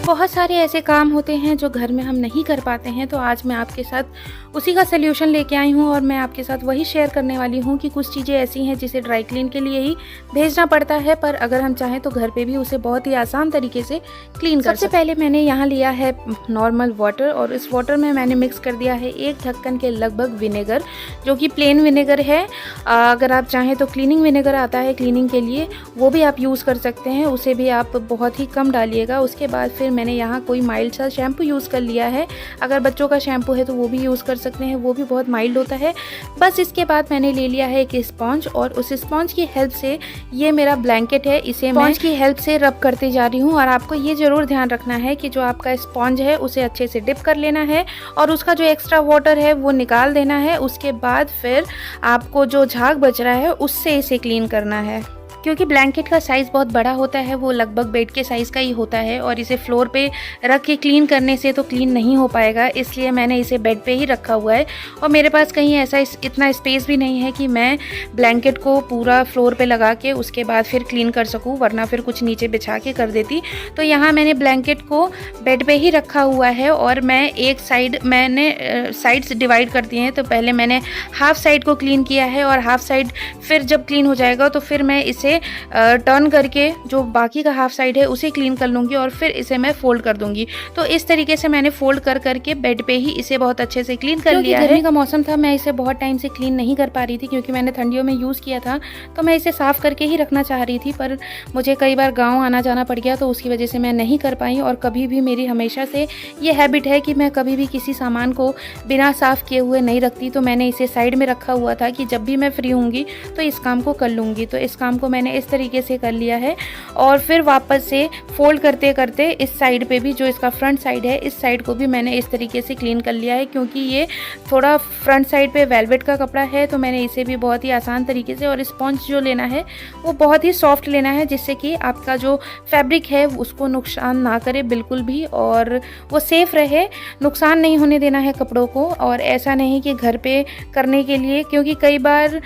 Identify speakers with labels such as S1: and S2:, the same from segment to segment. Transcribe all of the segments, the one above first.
S1: बहुत सारे ऐसे काम होते हैं जो घर में हम नहीं कर पाते हैं, तो आज मैं आपके साथ उसी का सल्यूशन लेके आई हूँ और मैं आपके साथ वही शेयर करने वाली हूँ कि कुछ चीज़ें ऐसी हैं जिसे ड्राई क्लीन के लिए ही भेजना पड़ता है, पर अगर हम चाहें तो घर पे भी उसे बहुत ही आसान तरीके से क्लीन कर सकते हैं। सबसे पहले मैंने यहाँ लिया है नॉर्मल वाटर और इस वाटर में मैंने मिक्स कर दिया है 1 ढक्कन के लगभग विनेगर, जो कि प्लेन विनेगर है। अगर आप चाहें तो क्लीनिंग विनेगर आता है क्लीनिंग के लिए, वो भी आप यूज़ कर सकते हैं, उसे भी आप बहुत ही कम डालिएगा। उसके बाद फिर मैंने यहाँ कोई माइल्ड सा शैम्पू यूज़ कर लिया है। अगर बच्चों का शैम्पू है तो वो भी यूज़ कर सकते हैं, वो भी बहुत माइल्ड होता है। बस इसके बाद मैंने ले लिया है एक स्पॉन्ज और उस स्पॉन्ज की हेल्प से, ये मेरा ब्लैंकेट है, इसे मैं स्पॉन्ज की हेल्प से रब करते जा रही हूँ। और आपको ये ज़रूर ध्यान रखना है कि जो आपका स्पॉन्ज है उसे अच्छे से डिप कर लेना है और उसका जो एक्स्ट्रा वाटर है वो निकाल देना है। उसके बाद फिर आपको जो झाग बच रहा है उससे इसे क्लीन करना है। क्योंकि ब्लैंकेट का साइज़ बहुत बड़ा होता है, वो लगभग बेड के साइज़ का ही होता है और इसे फ्लोर पे रख के क्लीन करने से तो क्लीन नहीं हो पाएगा, इसलिए मैंने इसे बेड पे ही रखा हुआ है। और मेरे पास कहीं ऐसा इतना स्पेस भी नहीं है कि मैं ब्लैंकेट को पूरा फ्लोर पे लगा के उसके बाद फिर क्लीन कर सकूँ, वरना फिर कुछ नीचे बिछा के कर देती। तो यहाँ मैंने ब्लैंकेट को बेड पे ही रखा हुआ है और मैं एक साइड, मैंने साइड्स डिवाइड कर दिए हैं। तो पहले मैंने हाफ़ साइड को क्लीन किया है और हाफ़ साइड फिर जब क्लीन हो जाएगा तो फिर मैं इसे टर्न करके जो बाकी का हाफ साइड है उसे क्लीन कर लूँगी और फिर इसे मैं फोल्ड कर दूँगी। तो इस तरीके से मैंने फोल्ड कर करके बेड पे ही इसे बहुत अच्छे से क्लीन कर लिया है। गर्मी का मौसम था, मैं इसे बहुत टाइम से क्लीन नहीं कर पा रही थी क्योंकि मैंने ठंडियों में यूज़ किया था, तो मैं इसे साफ़ करके ही रखना चाह रही थी, पर मुझे कई बार गाँव आना जाना पड़ गया तो उसकी वजह से मैं नहीं कर पाई। और कभी भी मेरी हमेशा से ये हैबिट है कि मैं कभी भी किसी सामान को बिना साफ़ किए हुए नहीं रखती। तो मैंने इसे साइड में रखा हुआ था कि जब भी मैं फ्री होंगी तो इस काम को कर लूँगी। तो इस काम को मैंने इस तरीके से कर लिया है और फिर वापस से फोल्ड करते करते इस साइड पे भी, जो इसका फ्रंट साइड है, इस साइड को भी मैंने इस तरीके से क्लीन कर लिया है। क्योंकि ये थोड़ा फ्रंट साइड पे वेलवेट का कपड़ा है तो मैंने इसे भी बहुत ही आसान तरीके से, और स्पॉन्ज जो लेना है वो बहुत ही सॉफ्ट लेना है जिससे कि आपका जो फैब्रिक है उसको नुकसान ना करे बिल्कुल भी, और वो सेफ रहे, नुकसान नहीं होने देना है कपड़ों को। और ऐसा नहीं कि घर पे करने के लिए, क्योंकि कई बार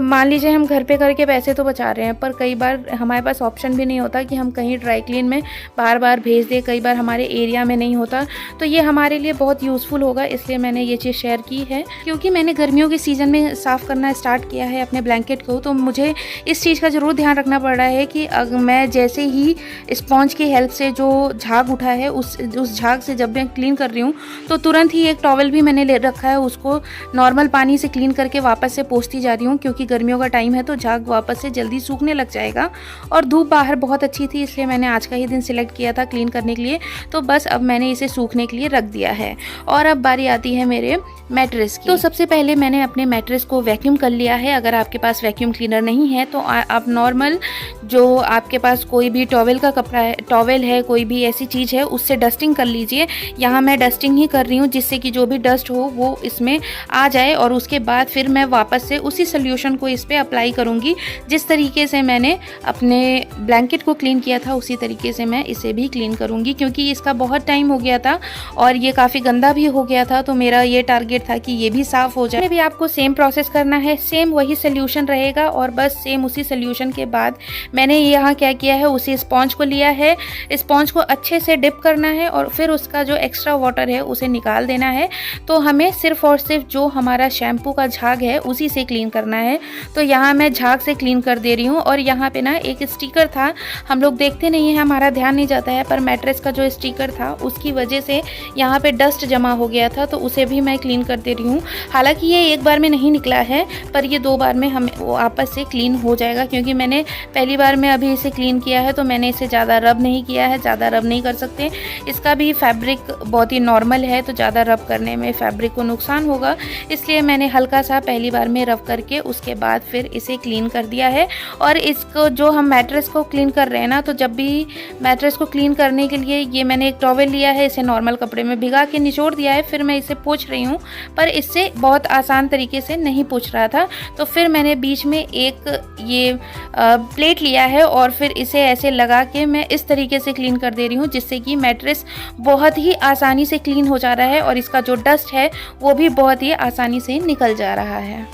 S1: मान लीजिए हम घर पे करके पैसे तो बचा रहे हैं, पर कई बार हमारे पास ऑप्शन भी नहीं होता कि हम कहीं ड्राई क्लीन में बार बार भेज दें, कई बार हमारे एरिया में नहीं होता। तो ये हमारे लिए बहुत यूज़फुल होगा, इसलिए मैंने ये चीज़ शेयर की है। क्योंकि मैंने गर्मियों के सीज़न में साफ़ करना स्टार्ट किया है अपने ब्लैंकेट को, तो मुझे इस चीज़ का ज़रूर ध्यान रखना पड़ रहा है कि मैं जैसे ही स्पॉन्ज की हेल्प से जो झाग उठा है उस झाग से जब मैं क्लीन कर रही हूँ तो तुरंत ही एक टॉवल भी मैंने ले रखा है, उसको नॉर्मल पानी से क्लीन करके वापस से पोंछती जा रही हूँ। क्योंकि गर्मियों का टाइम है तो झाग वापस से जल्दी सूखने लग जाएगा और धूप बाहर बहुत अच्छी थी, इसलिए मैंने आज का ही दिन सिलेक्ट किया था क्लीन करने के लिए। तो बस अब मैंने इसे सूखने के लिए रख दिया है और अब बारी आती है मेरे मैट्रेस की। तो सबसे पहले मैंने अपने मैट्रेस को वैक्यूम कर लिया है। अगर आपके पास वैक्यूम क्लीनर नहीं है तो आप नॉर्मल, जो आपके पास कोई भी टॉवेल का कपड़ा है, टॉवेल है, कोई भी ऐसी चीज़ है, उससे डस्टिंग कर लीजिए। यहाँ मैं डस्टिंग ही कर रही हूँ जिससे कि जो भी डस्ट हो वो इसमें आ जाए और उसके बाद फिर मैं वापस से उसी सोल्यूशन को इस पर अप्लाई करूँगी। जिस तरीके से मैंने अपने ब्लैंकेट को क्लीन किया था उसी तरीके से मैं इसे भी क्लीन करूँगी। क्योंकि इसका बहुत टाइम हो गया था और ये काफ़ी गंदा भी हो गया था, तो मेरा ये टारगेट था कि ये भी साफ़ हो जाए। भी आपको सेम प्रोसेस करना है, सेम वही सोल्यूशन रहेगा और बस सेम उसी सोल्यूशन के बाद मैंने यहाँ क्या किया है, उसी स्पॉन्ज को लिया है, स्पॉन्ज को अच्छे से डिप करना है और फिर उसका जो एक्स्ट्रा वाटर है उसे निकाल देना है। तो हमें सिर्फ और सिर्फ जो हमारा शैम्पू का झाग है उसी से क्लीन करना है। तो यहाँ मैं झाग से क्लीन कर दे रही हूँ। और यहाँ पे ना एक स्टिकर था, हम लोग देखते नहीं है, हमारा ध्यान नहीं जाता है, पर मैट्रेस का जो स्टिकर था उसकी वजह से यहाँ पे डस्ट जमा हो गया था, तो उसे भी मैं क्लीन कर दे रही हूँ। हालांकि ये एक बार में नहीं निकला है, पर ये 2 बार में हमें वो आपस से क्लीन हो जाएगा। क्योंकि मैंने पहली बार में अभी इसे क्लीन किया है तो मैंने इसे ज़्यादा रब नहीं किया है, ज़्यादा रब नहीं कर सकते। इसका भी फैब्रिक बहुत ही नॉर्मल है तो ज़्यादा रब करने में फैब्रिक को नुकसान होगा, इसलिए मैंने हल्का सा पहली बार में रब करके उसके बाद फिर इसे क्लीन कर दिया है। और इसको जो हम मैट्रेस को क्लीन कर रहे हैं ना, तो जब भी मैट्रेस को क्लीन करने के लिए ये मैंने एक टॉवेल लिया है, इसे नॉर्मल कपड़े में भिगा के निचोड़ दिया है, फिर मैं इसे पोंछ रही हूँ, पर इससे बहुत आसान तरीके से नहीं पोंछ रहा था। तो फिर मैंने बीच में एक ये प्लेट लिया है और फिर इसे ऐसे लगा के मैं इस तरीके से क्लीन कर दे रही हूँ, जिससे कि मैट्रेस बहुत ही आसानी से क्लीन हो जा रहा है और इसका जो डस्ट है वो भी बहुत ही आसानी से निकल जा रहा है।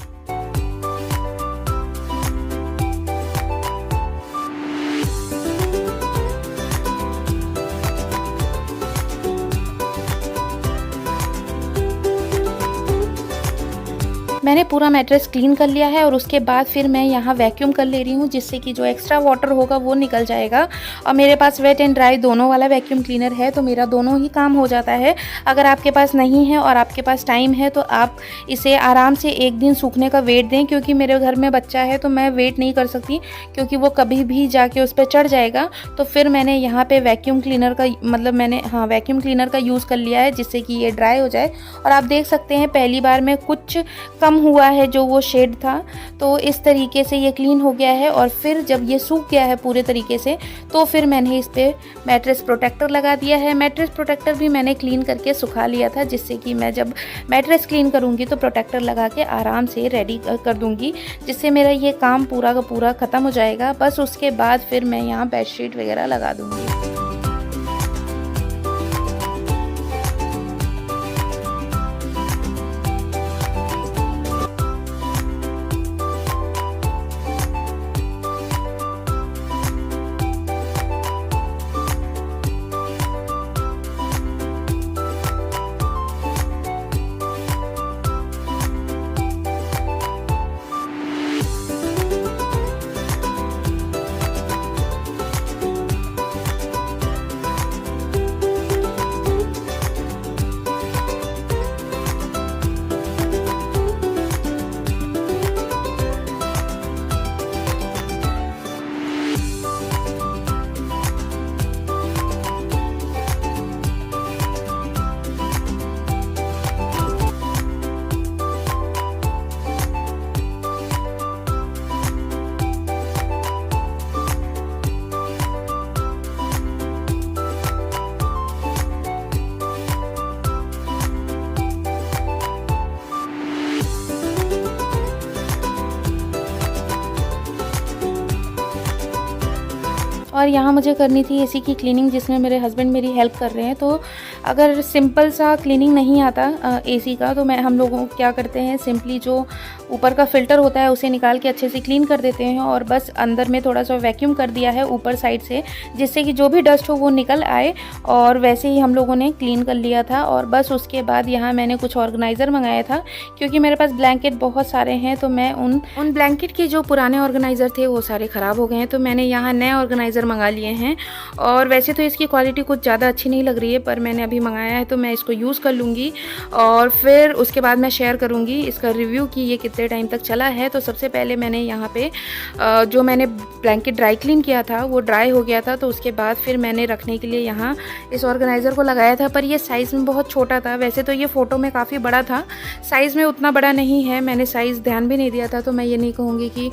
S1: मैंने पूरा मैट्रेस क्लीन कर लिया है और उसके बाद फिर मैं यहाँ वैक्यूम कर ले रही हूँ, जिससे कि जो एक्स्ट्रा वाटर होगा वो निकल जाएगा। और मेरे पास वेट एंड ड्राई दोनों वाला वैक्यूम क्लीनर है, तो मेरा दोनों ही काम हो जाता है। अगर आपके पास नहीं है और आपके पास टाइम है तो आप इसे आराम से एक दिन सूखने का वेट दें, क्योंकि मेरे घर में बच्चा है तो मैं वेट नहीं कर सकती, क्योंकि वो कभी भी जाके उस पर चढ़ जाएगा। तो फिर मैंने यहाँ पे वैक्यूम क्लीनर का वैक्यूम क्लीनर का यूज़ कर लिया है, जिससे कि ये ड्राई हो जाए। और आप देख सकते हैं पहली बार में कुछ कम हुआ है जो वो शेड था, तो इस तरीके से ये क्लीन हो गया है। और फिर जब ये सूख गया है पूरे तरीके से, तो फिर मैंने इस पर मैट्रेस प्रोटेक्टर लगा दिया है। मैट्रेस प्रोटेक्टर भी मैंने क्लीन करके सुखा लिया था, जिससे कि मैं जब मैट्रेस क्लीन करूँगी तो प्रोटेक्टर लगा के आराम से रेडी कर दूँगी, जिससे मेरा ये काम पूरा का पूरा ख़त्म हो जाएगा। बस उसके बाद फिर मैं यहाँ बेडशीट वगैरह लगा दूँगी। और यहाँ मुझे करनी थी एसी की क्लीनिंग, जिसमें मेरे हस्बैंड मेरी हेल्प कर रहे हैं। तो अगर सिंपल सा क्लीनिंग नहीं आता एसी का, तो हम लोगों क्या करते हैं, सिंपली जो ऊपर का फ़िल्टर होता है उसे निकाल के अच्छे से क्लीन कर देते हैं, और बस अंदर में थोड़ा सा वैक्यूम कर दिया है ऊपर साइड से, जिससे कि जो भी डस्ट हो वो निकल आए। और वैसे ही हम लोगों ने क्लीन कर लिया था। और बस उसके बाद यहाँ मैंने कुछ ऑर्गेनाइज़र मंगाया था, क्योंकि मेरे पास ब्लैंकेट बहुत सारे हैं। तो मैं उन ब्लैंकेट के जो पुराने ऑर्गेनाइज़र थे वो सारे ख़राब हो गए हैं, तो मैंने यहाँ नए ऑर्गेनाइज़र मंगा लिए हैं। और वैसे तो इसकी क्वालिटी कुछ ज़्यादा अच्छी नहीं लग रही है, पर मैंने अभी मंगाया है तो मैं इसको यूज़ कर लूँगी, और फिर उसके बाद मैं शेयर करूँगी इसका रिव्यू कि ये कितने टाइम तक चला है। तो सबसे पहले मैंने यहाँ पे जो मैंने ब्लैंकेट ड्राई क्लीन किया था वो ड्राई हो गया था, तो उसके बाद फिर मैंने रखने के लिए यहाँ इस ऑर्गेनाइज़र को लगाया था, पर ये साइज़ में बहुत छोटा था। वैसे तो ये फ़ोटो में काफ़ी बड़ा था, साइज़ में उतना बड़ा नहीं है। मैंने साइज़ ध्यान भी नहीं दिया था, तो मैं ये नहीं कहूँगी कि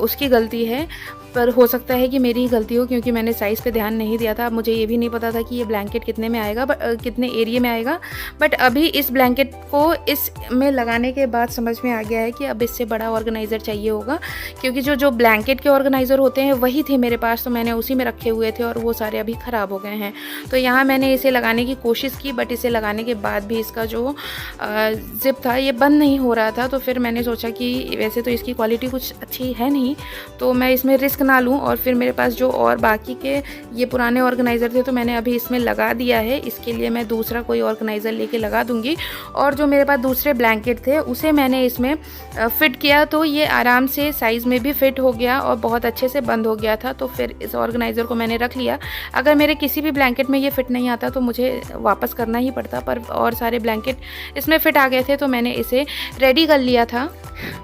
S1: उसकी गलती है, पर हो सकता है कि मेरी ही गलती हो, क्योंकि मैंने साइज़ पे ध्यान नहीं दिया था। मुझे ये भी नहीं पता था कि ये ब्लैंकेट कितने में आएगा, कितने एरिया में आएगा। बट अभी इस ब्लैंकेट को इसमें लगाने के बाद समझ में आ गया है कि अब इससे बड़ा ऑर्गेनाइज़र चाहिए होगा, क्योंकि जो ब्लैंकेट के ऑर्गेनाइज़र होते हैं वही थे मेरे पास, तो मैंने उसी में रखे हुए थे और वो सारे अभी ख़राब हो गए हैं। तो यहाँ मैंने इसे लगाने की कोशिश की, बट इसे लगाने के बाद भी इसका जो ज़िप था ये बंद नहीं हो रहा था। तो फिर मैंने सोचा कि वैसे तो इसकी क्वालिटी कुछ अच्छी है नहीं, तो मैं इसमें रिस्क ना लूं। और फिर मेरे पास जो और बाकी के ये पुराने ऑर्गेनाइज़र थे, तो मैंने अभी इसमें लगा दिया है। इसके लिए मैं दूसरा कोई ऑर्गेनाइज़र लेके लगा दूंगी। और जो मेरे पास दूसरे ब्लैंकेट थे उसे मैंने इसमें फ़िट किया, तो ये आराम से साइज़ में भी फ़िट हो गया और बहुत अच्छे से बंद हो गया था। तो फिर इस ऑर्गेनाइज़र को मैंने रख लिया। अगर मेरे किसी भी ब्लैंकेट में ये फ़िट नहीं आता तो मुझे वापस करना ही पड़ता, पर और सारे ब्लैंकेट इसमें फ़िट आ गए थे, तो मैंने इसे रेडी कर लिया था।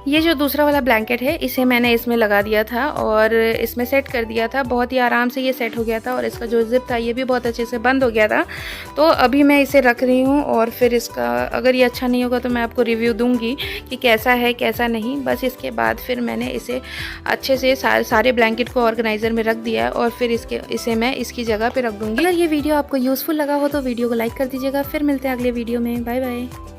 S1: ये जो दूसरा वाला ब्लैंकेट है इसे मैंने इसमें लगा दिया था और इसमें सेट कर दिया था। बहुत ही आराम से ये सेट हो गया था, और इसका जो ज़िप था ये भी बहुत अच्छे से बंद हो गया था। तो अभी मैं इसे रख रही हूँ, और फिर इसका अगर ये अच्छा नहीं होगा तो मैं आपको रिव्यू दूंगी कि कैसा है कैसा नहीं। बस इसके बाद फिर मैंने इसे अच्छे से सारे ब्लैंकेट को ऑर्गेनाइज़र में रख दिया है, और फिर इसे मैं इसकी जगह पर रख दूँगी। अगर ये वीडियो आपको यूज़फुल लगा हो तो वीडियो को लाइक कर दीजिएगा। फिर मिलते हैं अगले वीडियो में। Bye bye.